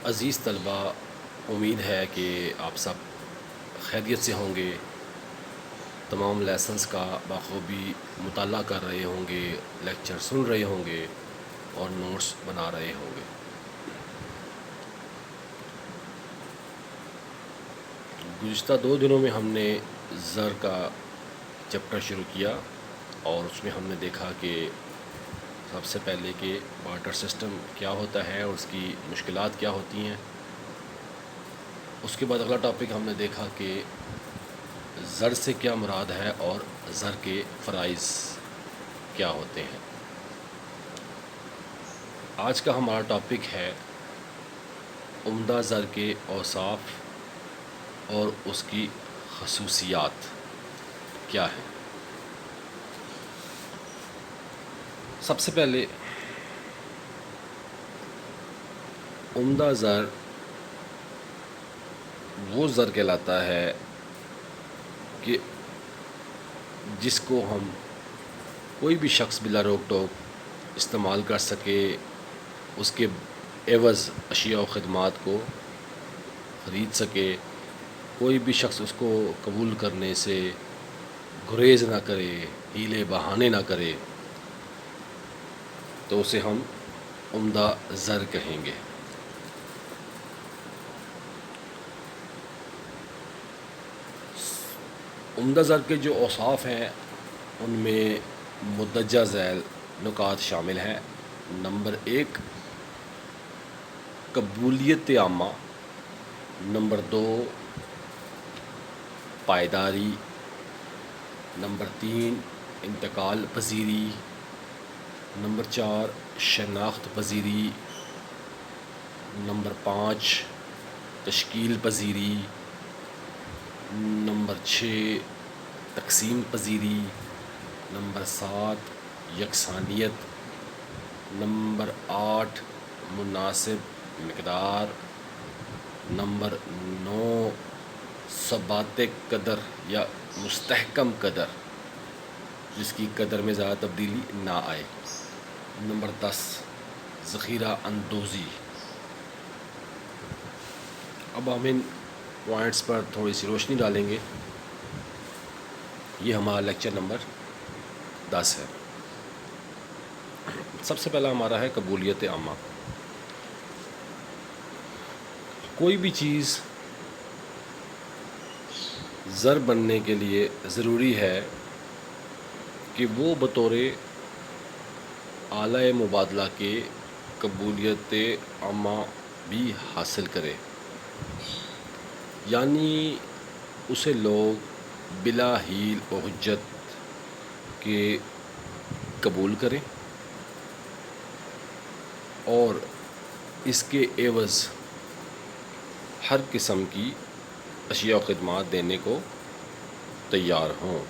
عزیز طلبہ، امید ہے کہ آپ سب خیریت سے ہوں گے، تمام لیسنز کا بخوبی مطالعہ کر رہے ہوں گے، لیکچر سن رہے ہوں گے اور نوٹس بنا رہے ہوں گے۔ گزشتہ 2 دنوں میں ہم نے زر کا چیپٹر شروع کیا اور اس میں ہم نے دیکھا کہ سب سے پہلے کہ بارٹر سسٹم کیا ہوتا ہے اور اس کی مشکلات کیا ہوتی ہیں۔ اس کے بعد اگلا ٹاپک ہم نے دیکھا کہ زر سے کیا مراد ہے اور زر کے فرائض کیا ہوتے ہیں۔ آج کا ہمارا ٹاپک ہے عمدہ زر کے اوصاف اور اس کی خصوصیات کیا ہیں۔ سب سے پہلے عمدہ زر وہ زر کہلاتا ہے کہ جس کو ہم کوئی بھی شخص بلا روک ٹوک استعمال کر سکے، اس کے عوض اشیاء و خدمات کو خرید سکے، کوئی بھی شخص اس کو قبول کرنے سے گریز نہ کرے، ہیلے بہانے نہ کرے، تو اسے ہم عمدہ زر کہیں گے۔ عمدہ زر کے جو اوصاف ہیں ان میں مندرجہ ذیل نکات شامل ہیں۔ نمبر 1، قبولیت عامہ۔ نمبر 2، پائیداری۔ نمبر 3، انتقال پذیری۔ نمبر 4، شناخت پذیری۔ نمبر 5، تشکیل پذیری۔ نمبر 6، تقسیم پذیری۔ نمبر 7، یکسانیت۔ نمبر 8، مناسب مقدار۔ نمبر 9، ثبات قدر یا مستحکم قدر، جس کی قدر میں زیادہ تبدیلی نہ آئے۔ نمبر 10، ذخیرہ اندوزی۔ اب ہم ان پوائنٹس پر تھوڑی سی روشنی ڈالیں گے۔ یہ ہمارا لیکچر نمبر 10 ہے۔ سب سے پہلا ہمارا ہے قبولیت عامہ۔ کوئی بھی چیز زر بننے کے لیے ضروری ہے کہ وہ بطور آلۂ مبادلہ کے قبولیت عامہ بھی حاصل کرے، یعنی اسے لوگ بلا حیل و حجت کے قبول کریں اور اس کے عوض ہر قسم کی اشیاء و خدمات دینے کو تیار ہوں۔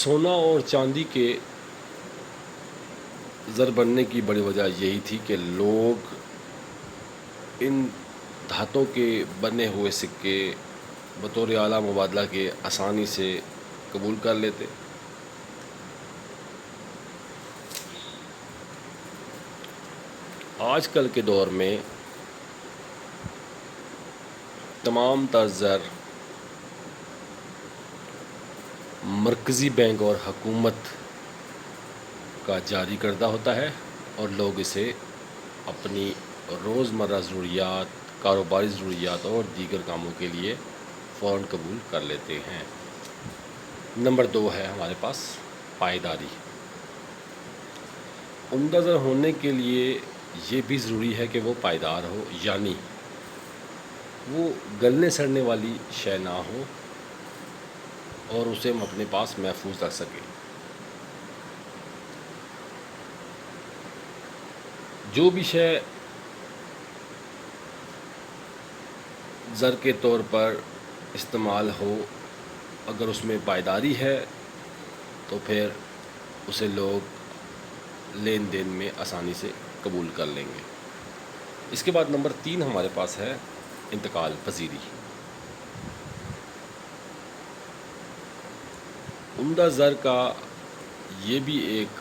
سونا اور چاندی کے زر بننے کی بڑی وجہ یہی تھی کہ لوگ ان دھاتوں کے بنے ہوئے سکے بطور اعلیٰ مبادلہ کے آسانی سے قبول کر لیتے۔ آج کل کے دور میں تمام تر زر مرکزی بینک اور حکومت کا جاری کردہ ہوتا ہے اور لوگ اسے اپنی روزمرہ ضروریات، کاروباری ضروریات اور دیگر کاموں کے لیے فوراً قبول کر لیتے ہیں۔ نمبر 2 ہے ہمارے پاس پائیداری۔ عمدہ زر ہونے کے لیے یہ بھی ضروری ہے کہ وہ پائیدار ہو، یعنی وہ گلنے سڑنے والی شے نہ ہو اور اسے ہم اپنے پاس محفوظ رکھ سکیں۔ جو بھی شے زر کے طور پر استعمال ہو، اگر اس میں پائیداری ہے تو پھر اسے لوگ لین دین میں آسانی سے قبول کر لیں گے۔ اس کے بعد نمبر 3 ہمارے پاس ہے انتقال پذیری۔ عمدہ زر کا یہ بھی ایک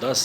10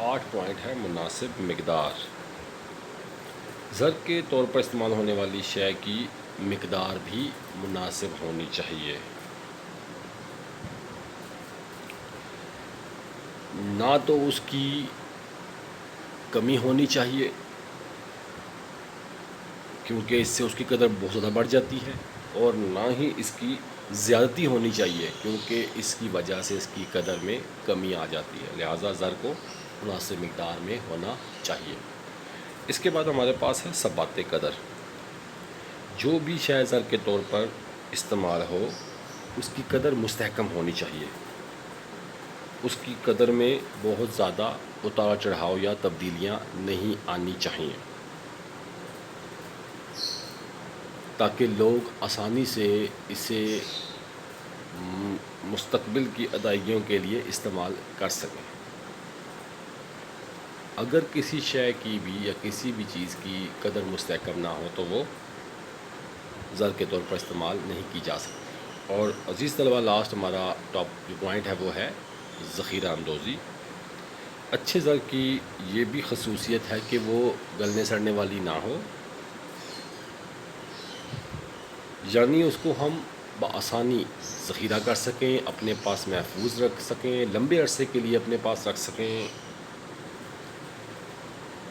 8 پوائنٹ ہے مناسب مقدار۔ زر کے طور پر استعمال ہونے والی شے کی مقدار بھی مناسب ہونی چاہیے، نہ تو اس کی کمی ہونی چاہیے کیونکہ اس سے اس کی قدر بہت زیادہ بڑھ جاتی ہے، اور نہ ہی اس کی زیادتی ہونی چاہیے کیونکہ اس کی وجہ سے اس کی قدر میں کمی آ جاتی ہے، لہٰذا زر کو مناسب مقدار میں ہونا چاہیے۔ اس کے بعد ہمارے پاس ہے ثبات قدر۔ جو بھی شے زر کے طور پر استعمال ہو اس کی قدر مستحکم ہونی چاہیے، اس کی قدر میں بہت زیادہ اتار چڑھاؤ یا تبدیلیاں نہیں آنی چاہیے تاکہ لوگ آسانی سے اسے مستقبل کی ادائیگیوں کے لیے استعمال کر سکیں۔ اگر کسی شے کی بھی یا کسی بھی چیز کی قدر مستحکم نہ ہو تو وہ زر کے طور پر استعمال نہیں کی جا سکتی۔ اور عزیز طلبہ، لاسٹ ہمارا ٹاپ پوائنٹ ہے وہ ہے ذخیرہ اندوزی۔ اچھے زر کی یہ بھی خصوصیت ہے کہ وہ گلنے سڑنے والی نہ ہو، یعنی اس کو ہم بآسانی ذخیرہ کر سکیں، اپنے پاس محفوظ رکھ سکیں، لمبے عرصے کے لیے اپنے پاس رکھ سکیں۔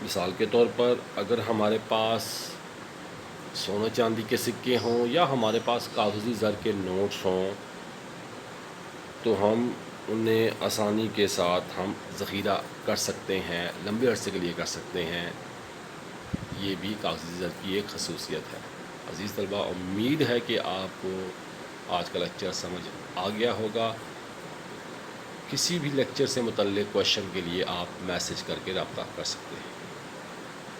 مثال کے طور پر اگر ہمارے پاس سونے چاندی کے سکے ہوں یا ہمارے پاس کاغذی زر کے نوٹس ہوں تو ہم انہیں آسانی کے ساتھ ہم ذخیرہ کر سکتے ہیں، لمبے عرصے کے لیے کر سکتے ہیں۔ یہ بھی کاغذی زر کی ایک خصوصیت ہے۔ عزیز طلبہ، امید ہے کہ آپ کو آج کا لیکچر سمجھ آ گیا ہوگا۔ کسی بھی لیکچر سے متعلق کویشچن کے لیے آپ میسج کر کے رابطہ کر سکتے ہیں۔